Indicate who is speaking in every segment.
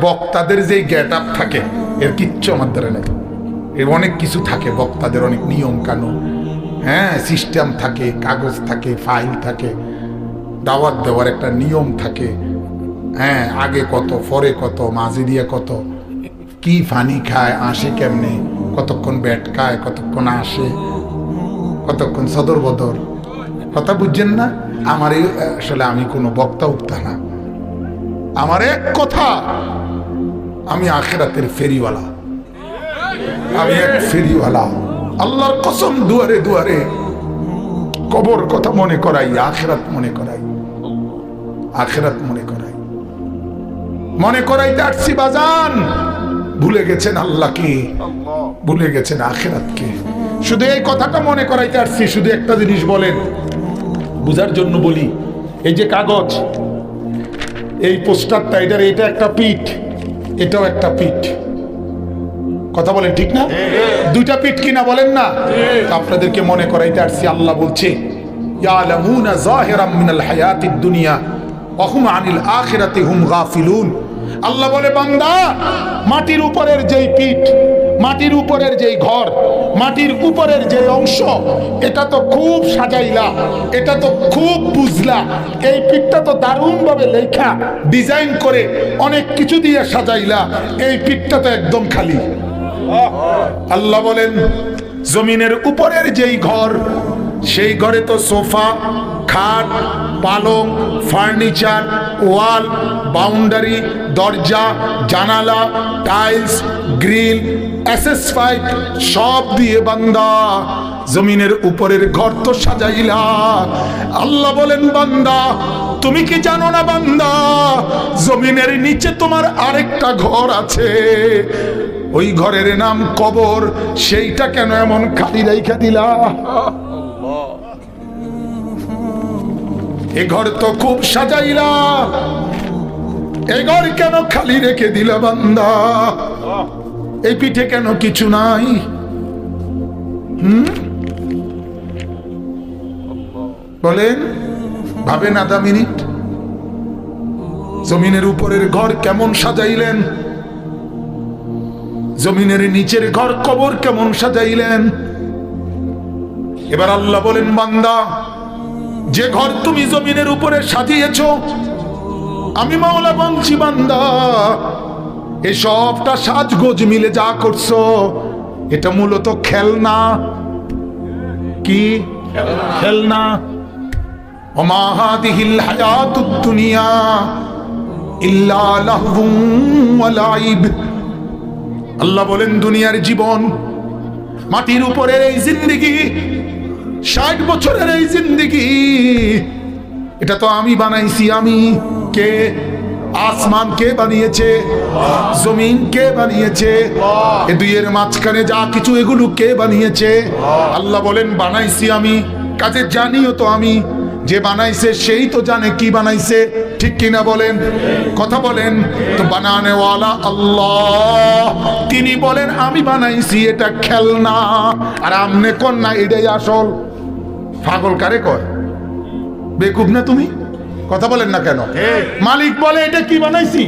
Speaker 1: বক্তাদের যে get up থাকে এর কিচ্ছু আমার দ্বারা নেই। এর অনেক কিছু থাকে, বক্তাদের অনেক নিয়ম কানুন, হ্যাঁ, সিস্টেম থাকে, কাগজ থাকে, ফাইল থাকে, দাওয়াত দেওয়ার একটা নিয়ম থাকে, হ্যাঁ, আগে কত পরে কত, মাঝে দিয়ে কত, কি ফানি খায়, আসে কেমনে, কতক্ষণ ব্যাট খায়, কতক্ষণ আসে, কতক্ষণ সদর বদর, কথা বুঝছেন না? আমার এই আসলে আমি কোনো বক্তা উক্তা না, আমার এক কথা, আমি আখিরাতের ফেরিওয়ালা, আমি এক ফেরিওয়ালা। আল্লাহর কসম, দুয়ারে দুয়ারে কবর কথা মনে করাই, আখিরাত মনে করাই, আখিরাত মনে করাই, মনে করাইতে আসছি বাজান। ভুলে গেছেন আল্লাহকে, ভুলে গেছেন আখিরাতকে। শুধু এই কথাটা মনে করাইতে আসছি। শুধু একটা জিনিস বলেন, বুঝার জন্য বলি, এই যে কাগজ, এই পোস্টারটা, এটা একটা পিঠ, এটাও একটা পিঠ, কথা বলেন ঠিক না? দুইটা পিঠ কিনা বলেন না? আপনাদেরকে মনে করাইতে আসছি, আল্লাহ বলছে ইয়ালামুনা যাহিরাম মিনাল হায়াতিদ দুনিয়া ওয়া হুম আনিল আখিরাতি হুম গাফিলুন। আল্লাহ বলে, বান্দা, মাটির উপরের যেই পিঠ, মাটির উপরের যেই ঘর, মাটির উপরের যে অংশ, এটা তো খুব সাজাইলা, এটা তো খুব বুঝলা, এই পিঠটা তো দারুণ ভাবে লেখা ডিজাইন করে অনেক কিছু দিয়ে সাজাইলা, এই পিঠটা তো একদম খালি। আল্লাহ বলেন, জমিনের উপরের যেই ঘর, সেই ঘরে তো সোফা, খাট, পালং, ফার্নিচার, ওয়াল, বাউন্ডারি, দরজা, জানালা, টাইলস, গ্রিল, এসএস পাইপ সব দিয়ে বান্দা জমিনের উপরের ঘর তো সাজাইলা। আল্লাহ বলেন, বান্দা, তুমি কি জানো না বান্দা, জমিনের নিচে তোমার আরেকটা ঘর আছে, ওই ঘরের নাম কবর, সেইটা কেন এমন খালি রাইখা দিলা? এ ঘর তো খুব সাজাইলা, এ ঘর কেন খালি রেখে দিলা বান্দা? এই পিঠে কেন কিছু নাই? বলেন, ভাবেন আধা মিনিট, জমিনের উপরের ঘর কেমন সাজাইলেন, জমিনের নিচের ঘর কবর কেমন সাজাইলেন। এবার আল্লাহ বলেন, বান্দা, যে ঘর তুমি জমিনের উপরে সাজিয়েছো, আমি মাওলা বলছি, বান্দা, এই সবটা সাজগোজ মিলে যা করছো, এটা মূলত খেলনা। কি খেলনা? ওমা হাদিহিল হায়াতুদ দুনিয়া ইল্লা লাহবুন ওয়া লাইব। আল্লাহ বলেন, দুনিয়ার জীবন, মাটির উপরের এই জিন্দেগি, 60 বছরের এই জিন্দেগি, এটা তো আমি বানাইছি। আমি কে? আসমান কে বানিয়েছে? জমিন কে বানিয়েছে? এ দুইয়ের মাঝখানে যা কিছু, এগুলো কে বানিয়েছে? আল্লাহ বলেন, বানাইছি আমি, কাজে জানিও তো আমি। যে বানাইছে সেই তো জানে কি বানাইছে, ঠিক কিনা বলেন? কথা বলেন তো। বানানেওয়ালা আল্লাহ, তিনি বলেন আমি বানাইছি, এটা খেলনা। আর আমনে কোন না এটাই আসল। পাগল কারে কয়? বেকুব না তুমি? কথা বলেন না কেন? মালিক বলে এটা কি বানাইছি?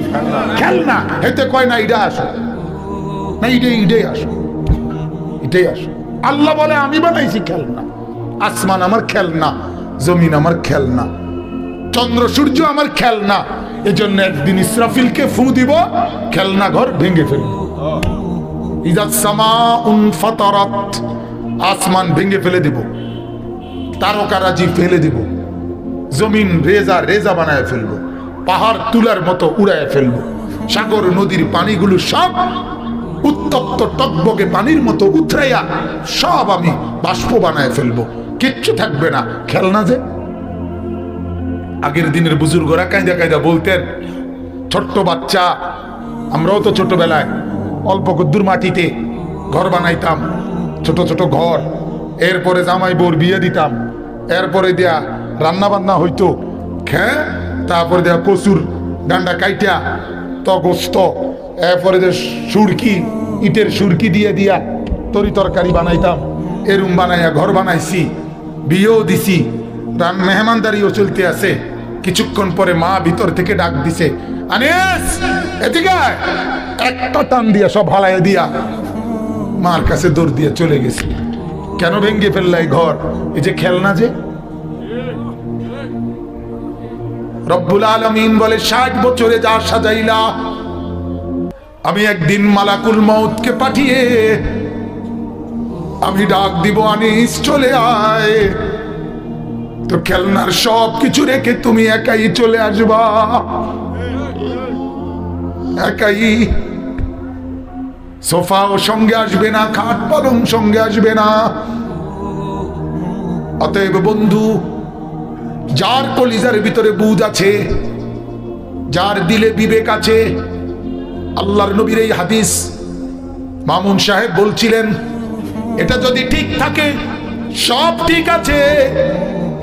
Speaker 1: খেলনা। এতে কয় না এটা আসল, না এটাই আসল, এটাই আসল। আল্লাহ বলে আমি বানাইছি খেলনা। আসমান আমার খেলনা, জমিন আমার খেলনা, চন্দ্র সূর্য আমার খেলনা। এজন্য একদিন ইসরাফিলকে ফু দিব, খেলনা ঘর ভেঙে ফেলব। ইযা সামাউন ফাতারাত, আসমান ভেঙে ফেলে দিব, তারকারাজি ফেলে দিব, জমিন রেজা রেজা বানায় ফেলবো, পাহাড় তুলার মতো উড়ায় ফেলবো, সাগর নদীর পানিগুলো সব উত্তপ্ত টকবগে পানির মতো উথরাইয়া সব আমি বাষ্প বানায় ফেলবো, কিচ্ছু থাকবে না। খেলনা যে। আগের দিনের বুজুর্গরা কায়দা কায়দা বলতেন, ছোট্ট বাচ্চা, আমরাও তো ছোটবেলায় অল্প কদ্দুর মাটিতে ঘর বানাইতাম, ছোট ছোট ঘর। এরপরে জামাই বউর বিয়ে দিতাম, এরপরে দেয়া রান্না বান্না হইতো, হ্যাঁ, তারপরে দেয়া কচুর ডান্ডা কাইটা তো গোস্ত, এরপরে যে সুরকি, ইটের সুরকি দিয়ে দিয়া তরি তরকারি বানাইতাম। এরুম বানাইয়া ঘর বানাইছি, বিয়েও দিছি, মেহমানদারিও চলতে আছে। কিছুক্ষণ পরে মা ভিতর থেকে ডাক দিছে, আনিস এদিকে আয়। একটা টান দিয়া সব হালায় দিয়া মার কাছে দৌড় দিয়ে চলে গেছি। কেন ভেঙ্গে ফেললাই ঘর? এই যে খেলনা, যে রব্বুল আলামিন বলে 60 বছরে যা সাজাইলা, আমি একদিন মালাকুল মউতকে পাঠিয়ে আমি ডাক দিব, আনিস চলে আয়। তো খেলনার সব কিছু রেখে তুমি একাই চলে আসবা, একাই। সোফাও সঙ্গে আসবে না, খাট পালং সঙ্গে আসবে না। অতএব বন্ধু, যার কলিজার ভিতরে বুঝ আছে, যার দিলে বিবেক আছে, আল্লাহর নবীর এই হাদিস মামুন সাহেব বলছিলেন, এটা যদি ঠিক থাকে সব ঠিক আছে,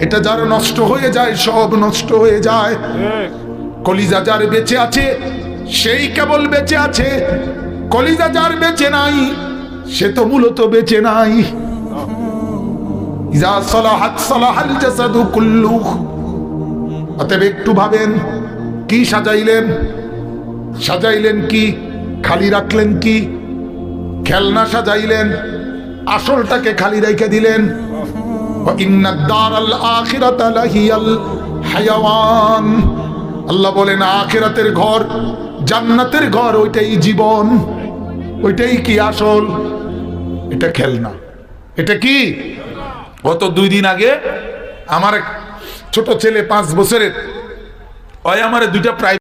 Speaker 1: এটা যার নষ্ট হয়ে যায় সব নষ্ট হয়ে যায়। কলিজা যার বেঁচে আছে সেই কেবল বেঁচে আছে, কলিজা যার বেঁচে নাই সে তো মূলত বেঁচে নাই। ইজা সালাহাত সালাহাল জাসাদু কুল্লুহু। অতএব একটু ভাবেন, কি সাজাইলেন? সাজাইলেন কি? খালি রাখলেন কি? খেলনা সাজাইলেন, আসলটাকে খালি রেখে দিলেন। ওয়া ইন্নাদ দারাল আখিরাতা লাহিয়াল হায়াওয়ান। আল্লাহ বলেন আখিরাতের ঘর, জান্নাতের ঘর, ওইটাই জীবন, ওইটাই কি আসল। এটা খেলনা, এটা কি? গত 2 দিন আগে আমার এক ছোট ছেলে 5 বছরের, ওই আমার 2টা প্রাইভেট